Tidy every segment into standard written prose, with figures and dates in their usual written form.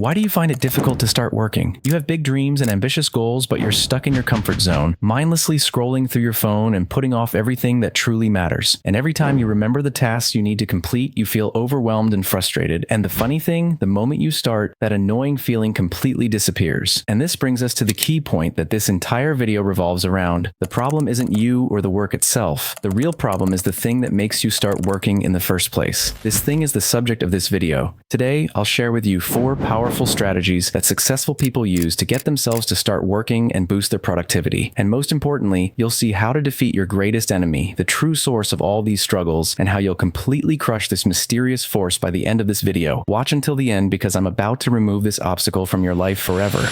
Why do you find it difficult to start working? You have big dreams and ambitious goals, but you're stuck in your comfort zone, mindlessly scrolling through your phone and putting off everything that truly matters. And every time you remember the tasks you need to complete, you feel overwhelmed and frustrated. And the funny thing, the moment you start, that annoying feeling completely disappears. And this brings us to the key point that this entire video revolves around. The problem isn't you or the work itself. The real problem is the thing that makes you start working in the first place. This thing is the subject of this video. Today, I'll share with you 4 powerful strategies that successful people use to get themselves to start working and boost their productivity. And most importantly, you'll see how to defeat your greatest enemy, the true source of all these struggles, and how you'll completely crush this mysterious force by the end of this video. Watch until the end because I'm about to remove this obstacle from your life forever.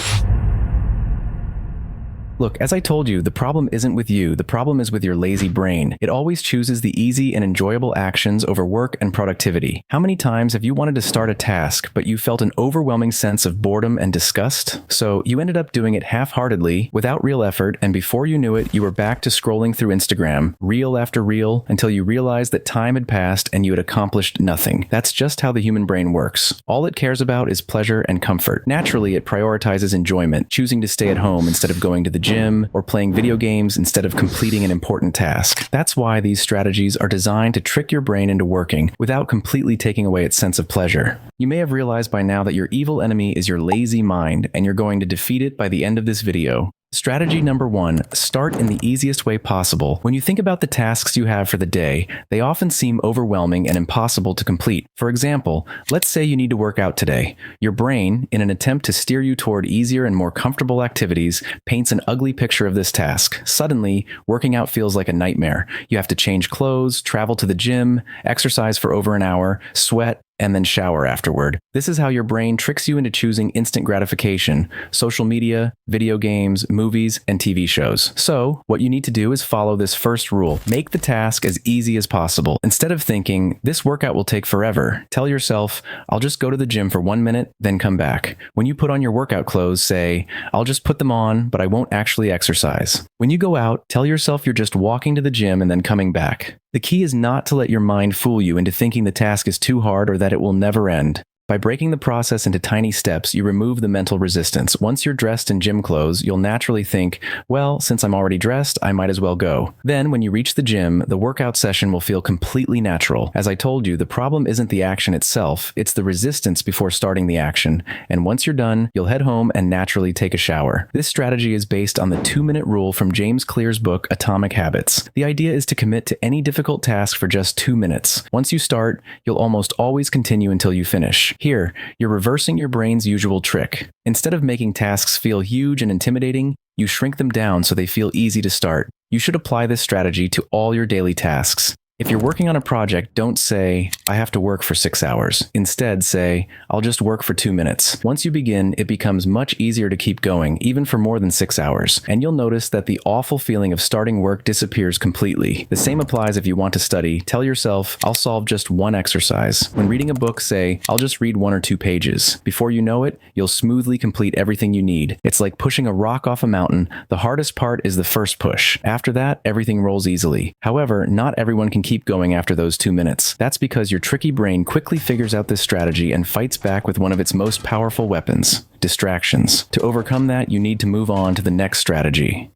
Look, as I told you, the problem isn't with you, the problem is with your lazy brain. It always chooses the easy and enjoyable actions over work and productivity. How many times have you wanted to start a task, but you felt an overwhelming sense of boredom and disgust? So you ended up doing it half-heartedly, without real effort, and before you knew it, you were back to scrolling through Instagram, reel after reel, until you realized that time had passed and you had accomplished nothing. That's just how the human brain works. All it cares about is pleasure and comfort. Naturally, it prioritizes enjoyment, choosing to stay at home instead of going to the gym, or playing video games instead of completing an important task. That's why these strategies are designed to trick your brain into working without completely taking away its sense of pleasure. You may have realized by now that your evil enemy is your lazy mind, and you're going to defeat it by the end of this video. Strategy number 1, start in the easiest way possible. When you think about the tasks you have for the day, they often seem overwhelming and impossible to complete. For example, let's say you need to work out today. Your brain, in an attempt to steer you toward easier and more comfortable activities, paints an ugly picture of this task. Suddenly, working out feels like a nightmare. You have to change clothes, travel to the gym, exercise for over an hour, sweat, and then shower afterward. This is how your brain tricks you into choosing instant gratification, social media, video games, movies, and TV shows. So, what you need to do is follow this first rule. Make the task as easy as possible. Instead of thinking, this workout will take forever, tell yourself, I'll just go to the gym for 1 minute, then come back. When you put on your workout clothes, say, I'll just put them on, but I won't actually exercise. When you go out, tell yourself you're just walking to the gym and then coming back. The key is not to let your mind fool you into thinking the task is too hard or that it will never end. By breaking the process into tiny steps, you remove the mental resistance. Once you're dressed in gym clothes, you'll naturally think, well, since I'm already dressed, I might as well go. Then, when you reach the gym, the workout session will feel completely natural. As I told you, the problem isn't the action itself, it's the resistance before starting the action. And once you're done, you'll head home and naturally take a shower. This strategy is based on the 2-minute rule from James Clear's book, Atomic Habits. The idea is to commit to any difficult task for just 2 minutes. Once you start, you'll almost always continue until you finish. Here, you're reversing your brain's usual trick. Instead of making tasks feel huge and intimidating, you shrink them down so they feel easy to start. You should apply this strategy to all your daily tasks. If you're working on a project, don't say, I have to work for 6 hours. Instead, say, I'll just work for 2 minutes. Once you begin, it becomes much easier to keep going, even for more than 6 hours. And you'll notice that the awful feeling of starting work disappears completely. The same applies if you want to study. Tell yourself, I'll solve just 1 exercise. When reading a book, say, I'll just read 1 or 2 pages. Before you know it, you'll smoothly complete everything you need. It's like pushing a rock off a mountain. The hardest part is the first push. After that, everything rolls easily. However, not everyone can keep going after those 2 minutes. That's because your tricky brain quickly figures out this strategy and fights back with one of its most powerful weapons, distractions. To overcome that, you need to move on to the next strategy.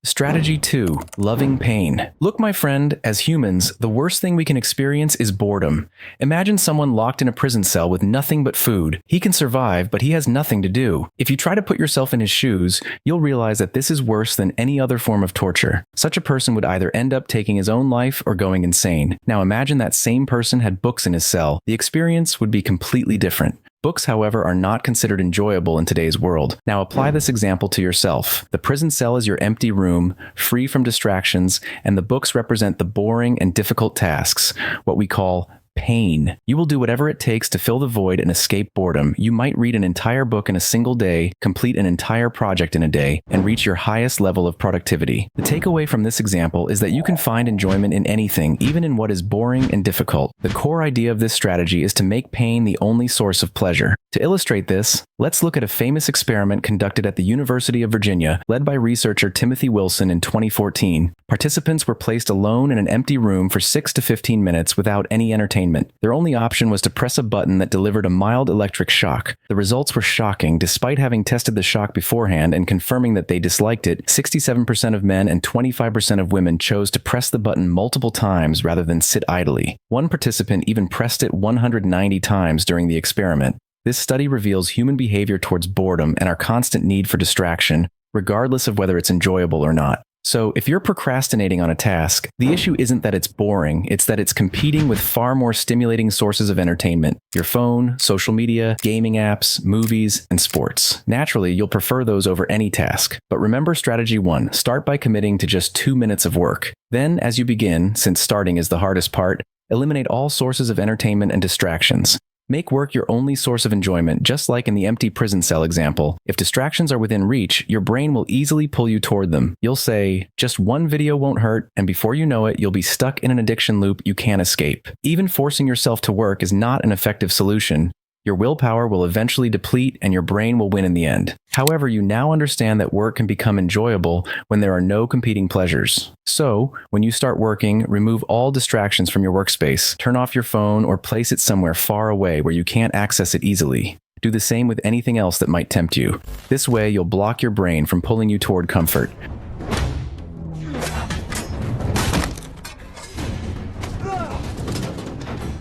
Strategy 2, loving pain. Look, my friend, as humans, the worst thing we can experience is boredom. Imagine someone locked in a prison cell with nothing but food. He can survive, but he has nothing to do. If you try to put yourself in his shoes, you'll realize that this is worse than any other form of torture. Such a person would either end up taking his own life or going insane. Now imagine that same person had books in his cell. The experience would be completely different. Books, however, are not considered enjoyable in today's world. Now apply this example to yourself. The prison cell is your empty room, free from distractions, and the books represent the boring and difficult tasks, what we call pain. You will do whatever it takes to fill the void and escape boredom. You might read an entire book in a single day, complete an entire project in a day, and reach your highest level of productivity. The takeaway from this example is that you can find enjoyment in anything, even in what is boring and difficult. The core idea of this strategy is to make pain the only source of pleasure. To illustrate this, Let's look at a famous experiment conducted at the University of Virginia, led by researcher Timothy Wilson in 2014. Participants were placed alone in an empty room for 6 to 15 minutes without any entertainment. Their only option was to press a button that delivered a mild electric shock. The results were shocking. Despite having tested the shock beforehand and confirming that they disliked it, 67% of men and 25% of women chose to press the button multiple times rather than sit idly. One participant even pressed it 190 times during the experiment. This study reveals human behavior towards boredom and our constant need for distraction, regardless of whether it's enjoyable or not. So, if you're procrastinating on a task, the issue isn't that it's boring, it's that it's competing with far more stimulating sources of entertainment: your phone, social media, gaming apps, movies, and sports. Naturally, you'll prefer those over any task. But remember strategy 1, start by committing to just 2 minutes of work. Then, as you begin, since starting is the hardest part, eliminate all sources of entertainment and distractions. Make work your only source of enjoyment, just like in the empty prison cell example. If distractions are within reach, your brain will easily pull you toward them. You'll say, just one video won't hurt, and before you know it, you'll be stuck in an addiction loop you can't escape. Even forcing yourself to work is not an effective solution. Your willpower will eventually deplete and your brain will win in the end. However, you now understand that work can become enjoyable when there are no competing pleasures. So, when you start working, remove all distractions from your workspace. Turn off your phone or place it somewhere far away where you can't access it easily. Do the same with anything else that might tempt you. This way, you'll block your brain from pulling you toward comfort.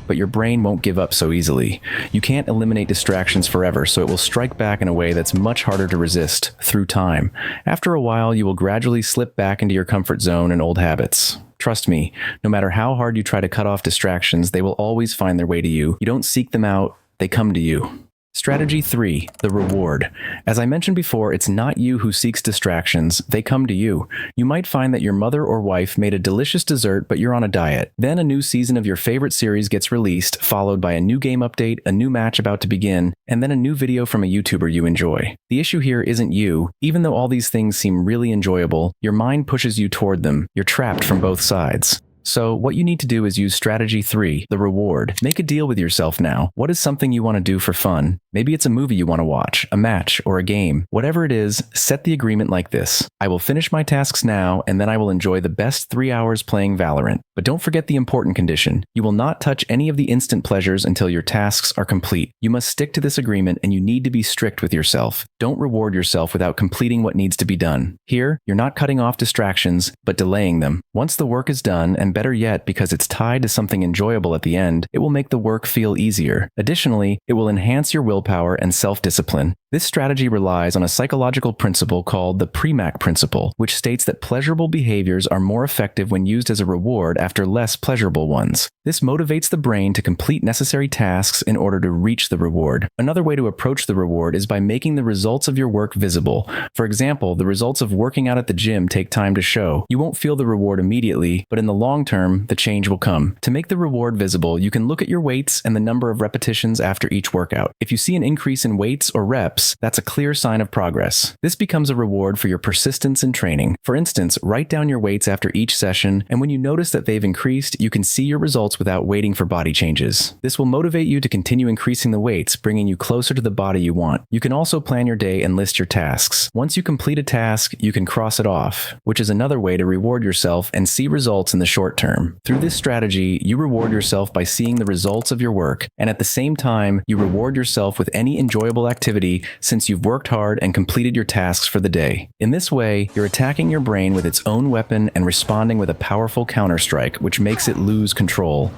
But your brain won't give up so easily. You can't eliminate distractions forever, so it will strike back in a way that's much harder to resist, through time. After a while, you will gradually slip back into your comfort zone and old habits. Trust me, no matter how hard you try to cut off distractions, they will always find their way to you. You don't seek them out, they come to you. Strategy 3, the reward. As I mentioned before, it's not you who seeks distractions, they come to you. You might find that your mother or wife made a delicious dessert, but you're on a diet. Then a new season of your favorite series gets released, followed by a new game update, a new match about to begin, and then a new video from a YouTuber you enjoy. The issue here isn't you. Even though all these things seem really enjoyable, your mind pushes you toward them. You're trapped from both sides. So what you need to do is use strategy 3, the reward. Make a deal with yourself now. What is something you want to do for fun? Maybe it's a movie you want to watch, a match, or a game. Whatever it is, set the agreement like this. I will finish my tasks now, and then I will enjoy the best 3 hours playing Valorant. But don't forget the important condition. You will not touch any of the instant pleasures until your tasks are complete. You must stick to this agreement, and you need to be strict with yourself. Don't reward yourself without completing what needs to be done. Here, you're not cutting off distractions, but delaying them. Once the work is done, and better yet, because it's tied to something enjoyable at the end, it will make the work feel easier. Additionally, it will enhance your willpower and self-discipline. This strategy relies on a psychological principle called the Premack principle, which states that pleasurable behaviors are more effective when used as a reward after less pleasurable ones. This motivates the brain to complete necessary tasks in order to reach the reward. Another way to approach the reward is by making the results of your work visible. For example, the results of working out at the gym take time to show. You won't feel the reward immediately, but in the long term, the change will come. To make the reward visible, you can look at your weights and the number of repetitions after each workout. If you see an increase in weights or reps, that's a clear sign of progress. This becomes a reward for your persistence in training. For instance, write down your weights after each session, and when you notice that they've increased, you can see your results without waiting for body changes. This will motivate you to continue increasing the weights, bringing you closer to the body you want. You can also plan your day and list your tasks. Once you complete a task, you can cross it off, which is another way to reward yourself and see results in the short term. Through this strategy, you reward yourself by seeing the results of your work, and at the same time, you reward yourself with any enjoyable activity since you've worked hard and completed your tasks for the day. In this way, you're attacking your brain with its own weapon and responding with a powerful counterstrike, which makes it lose control.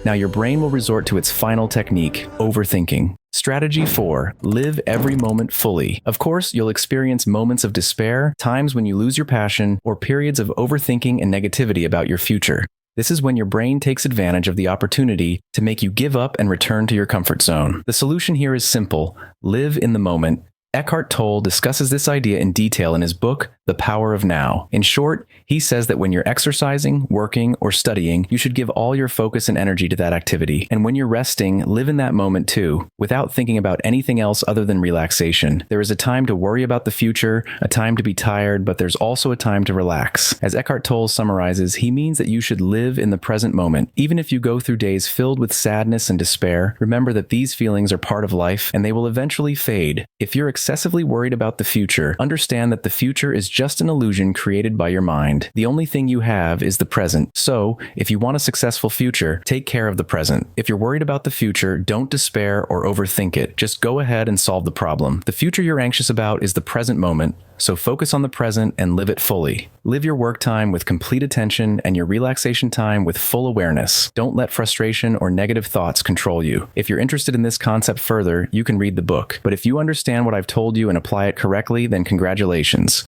Now your brain will resort to its final technique, overthinking. Strategy 4. Live every moment fully. Of course, you'll experience moments of despair, times when you lose your passion, or periods of overthinking and negativity about your future. This is when your brain takes advantage of the opportunity to make you give up and return to your comfort zone. The solution here is simple. Live in the moment. Eckhart Tolle discusses this idea in detail in his book, The power of now. In short, he says that when you're exercising, working, or studying, you should give all your focus and energy to that activity. And when you're resting, live in that moment too, without thinking about anything else other than relaxation. There is a time to worry about the future, a time to be tired, but there's also a time to relax. As Eckhart Tolle summarizes, he means that you should live in the present moment. Even if you go through days filled with sadness and despair, remember that these feelings are part of life and they will eventually fade. If you're excessively worried about the future, understand that the future is just an illusion created by your mind. The only thing you have is the present. So, if you want a successful future, take care of the present. If you're worried about the future, don't despair or overthink it. Just go ahead and solve the problem. The future you're anxious about is the present moment, so focus on the present and live it fully. Live your work time with complete attention and your relaxation time with full awareness. Don't let frustration or negative thoughts control you. If you're interested in this concept further, you can read the book. But if you understand what I've told you and apply it correctly, then congratulations.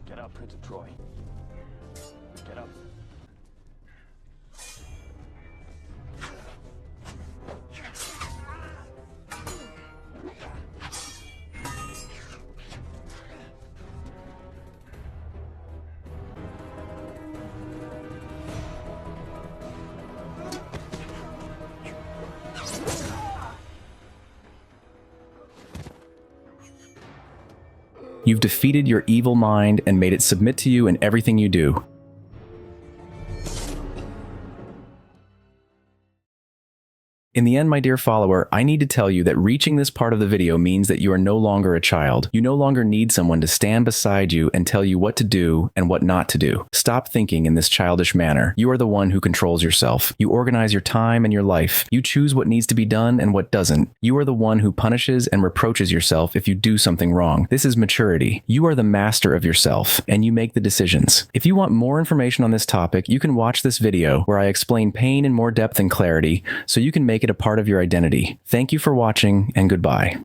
Get up, Prince of Troy. Get up. You've defeated your evil mind and made it submit to you in everything you do. In the end, my dear follower, I need to tell you that reaching this part of the video means that you are no longer a child. You no longer need someone to stand beside you and tell you what to do and what not to do. Stop thinking in this childish manner. You are the one who controls yourself. You organize your time and your life. You choose what needs to be done and what doesn't. You are the one who punishes and reproaches yourself if you do something wrong. This is maturity. You are the master of yourself, and you make the decisions. If you want more information on this topic, you can watch this video where I explain pain in more depth and clarity so you can make it a part of your identity. Thank you for watching, and goodbye.